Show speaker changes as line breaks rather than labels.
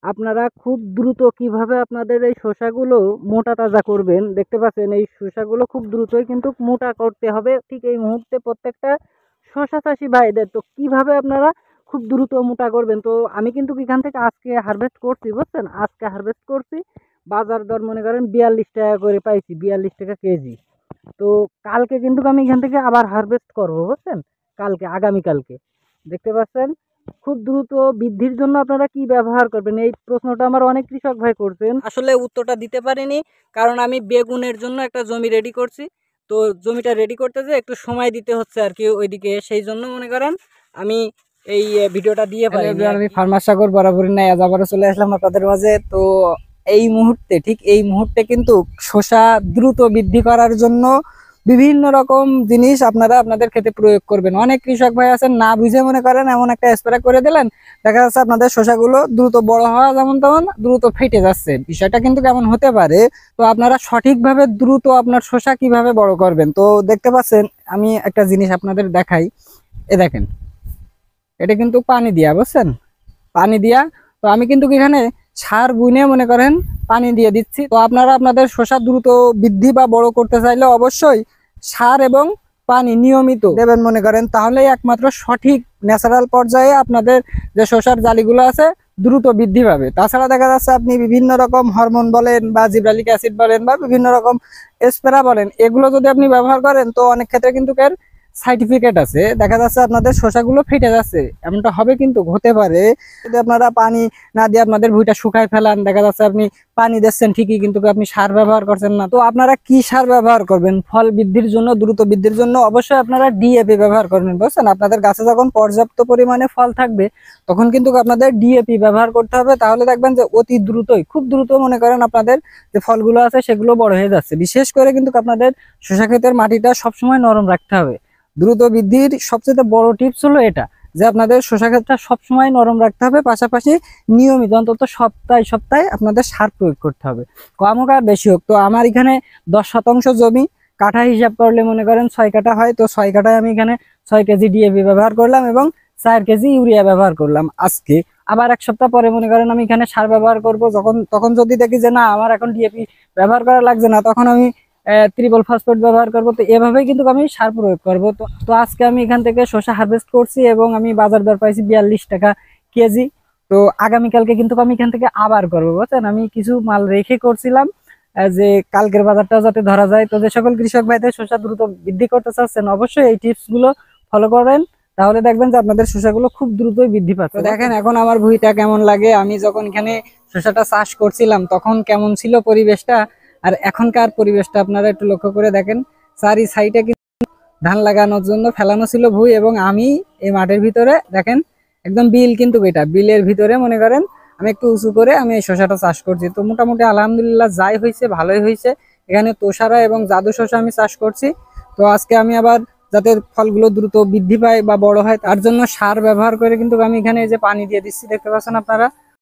আপনারা খুব দ্রুত কিভাবে আপনাদের এই শসাগুলো মোটা তাজা করবেন, দেখতে পাচ্ছেন এই শসাগুলো খুব দ্রুতই কিন্তু মোটা করতে হবে ঠিক এই মুহূর্তে প্রত্যেকটা শসা চাষি ভাইদের। তো কিভাবে আপনারা খুব দ্রুত মোটা করবেন, তো আমি কিন্তু এখান থেকে আজকে হারভেস্ট করছি, বুঝছেন, আজকে হারভেস্ট করছি। বাজার দর মনে করেন 42 টাকা করে পাইছি, 42 টাকা কেজি। তো কালকে কিন্তু আমি এখান থেকে আবার হারভেস্ট করব, বুঝছেন, কালকে আগামীকালকে। দেখতে পাচ্ছেন খুব দ্রুত বৃদ্ধির জন্য আপনারা কি ব্যবহার করবেন, এই প্রশ্নটা আমার অনেক কৃষক ভাই করছেন। আসলে উত্তরটা দিতে পারিনি, কারণ আমি বেগুনের জন্য একটা জমি রেডি করছি। তো জমিটা রেডি করতে যে একটু সময় দিতে হচ্ছে আর কি ওইদিকে, সেই জন্য মনে করেন আমি এই ভিডিওটা দিয়ে পারিনি। আমি ফার্মার সাগর বরাবরই নাই, আজ আবারও চলে আসলাম আপনাদের মাঝে। তো এই মুহূর্তে ঠিক এই মুহূর্তে কিন্তু শসা দ্রুত বৃদ্ধি করার জন্য বিভিন্ন রকম জিনিস আপনারা আপনাদের ক্ষেতে প্রয়োগ করবেন। অনেক কৃষক ভাই আছেন না বুঝে মনে করেন এমন একটা স্প্রে করে দিলেন, দেখা যাচ্ছে আপনাদের শসাগুলো দ্রুত বড় হওয়া যেমন তেমন দ্রুত ফেটে যাচ্ছে। বিষয়টা কিন্তু কেমন হতে পারে, তো আপনারা সঠিকভাবে দ্রুত আপনার শসা কিভাবে বড় করবেন। তো দেখতে পাচ্ছেন আমি একটা জিনিস আপনাদের দেখাই, এ দেখেন এটা কিন্তু পানি দিয়া, বুঝছেন, পানি দিয়া। তো আমি কিন্তু এখানে সার বুনে মনে করেন পানি দিয়ে দিচ্ছি। তো আপনারা আপনাদের শসা দ্রুত বৃদ্ধি বা বড় করতে চাইলে অবশ্যই সার এবং পানি নিয়মিত দেবেন মনে করেন, তাহলেই একমাত্র সঠিক ন্যাচারাল পর্যায়ে আপনাদের যে শসার জালিগুলো আছে দ্রুত বৃদ্ধি পাবে। তাছাড়া দেখা যাচ্ছে আপনি বিভিন্ন রকম হরমোন বলেন বা জিব্রালিক অ্যাসিড বলেন বা বিভিন্ন রকম স্প্রে বলেন, এগুলো যদি আপনি ব্যবহার করেন তো অনেক ক্ষেত্রে কিন্তু এর সার্টিফিকেট আছে, দেখা যাচ্ছে আপনাদের শসাগুলো ফেটে যাচ্ছে, এমনটা হবে কিন্তু হতে পারে। যদি আপনারা পানি না দিয়ে আপনাদের ভুঁইটা শুকায় ফেলান, দেখা যাচ্ছে আপনি পানি দিচ্ছেন ঠিকই কিন্তু আপনি সার ব্যবহার করছেন না। তো আপনারা কি সার ব্যবহার করবেন ফল বৃদ্ধির জন্য, দ্রুত বৃদ্ধির জন্য? অবশ্যই আপনারা ডিএপি ব্যবহার করবেন, বুঝছেন। আপনাদের গাছে যখন পর্যাপ্ত পরিমাণে ফল থাকবে তখন কিন্তু আপনাদের ডিএপি ব্যবহার করতে হবে, তাহলে দেখবেন যে অতি দ্রুতই, খুব দ্রুত মনে করেন আপনাদের যে ফলগুলো আছে সেগুলো বড় হয়ে যাচ্ছে। বিশেষ করে কিন্তু আপনাদের শসা ক্ষেতের মাটিটা সবসময় নরম রাখতে হবে। দ্রুত বৃদ্ধির সবচেয়ে বড় টিপস হলো এটা, যে আপনাদের শসা ক্ষেতটা সবসময় নরম রাখতে হবে, পাশাপাশি নিয়মিত অন্তত সপ্তাহে সপ্তাহে আপনাদের সার প্রয়োগ করতে হবে, কম হোক আর বেশি হোক। তো আমার এখানে 10 শতাংশ জমি, কাঠা হিসাব করলে মনে করেন 6 কাঠা হয়, তো 6 কাঠায় আমি এখানে 6 কেজি ডিএপি ব্যবহার করলাম এবং 4 কেজি ইউরিয়া ব্যবহার করলাম আজকে। আবার 1 সপ্তাহ পরে মনে করেন আমি এখানে সার ব্যবহার করব, তখন যদি দেখি যে না আমার এখন ডিএপি ব্যবহার করা লাগছে না, তখন আমি ট্রিপল ফসফেট ব্যবহার করব। তো এভাবেই কিন্তু আমি সার প্রয়োগ করব। তো আজকে আমি এখান থেকে শসা হারভেস্ট করছি এবং আমি বাজার দর পাইছি 42 টাকা কেজি। তো আগামীকালকে কিন্তু আমি এখান থেকে আবার করবো, বুঝছেন। আমি কিছু মাল রেখে করছিলাম যে কালকের বাজারটা যাতে ধরা যায়। তো যে সকল কৃষক ভাইদের শসা দ্রুত বৃদ্ধি করতে চাচ্ছেন অবশ্যই এই টিপস গুলো ফলো করেন, তাহলে দেখবেন যে আপনাদের শসাগুলো খুব দ্রুতই বৃদ্ধি পাচ্ছে। দেখেন এখন আমার ভুঁইটা কেমন লাগে, আমি যখন এখানে শসাটা চাষ করছিলাম তখন কেমন ছিল পরিবেশটা, আর এখনকার পরিবেশটা আপনারা একটু লক্ষ্য করে দেখেন। চারি সাইডে কিন্তু ধান লাগানোর জন্য ফেলানো ছিল ভুঁই, এবং আমি এই মাঠের ভিতরে দেখেন একদম বিল, কিন্তু এটা বিলের ভিতরে মনে করেন আমি একটু উঁচু করে আমি এই শসাটা চাষ করছি। তো মোটামুটি আলহামদুলিল্লাহ যাই হয়েছে ভালোই হয়েছে। এখানে তোষারা এবং জাদু শসা আমি চাষ করছি। তো আজকে আমি আবার যাতে ফলগুলো দ্রুত বৃদ্ধি পায় বা বড় হয় তার জন্য সার ব্যবহার করে কিন্তু আমি এখানে এই যে পানি দিয়ে দিচ্ছি, দেখতে পাচ্ছেন আপনারা।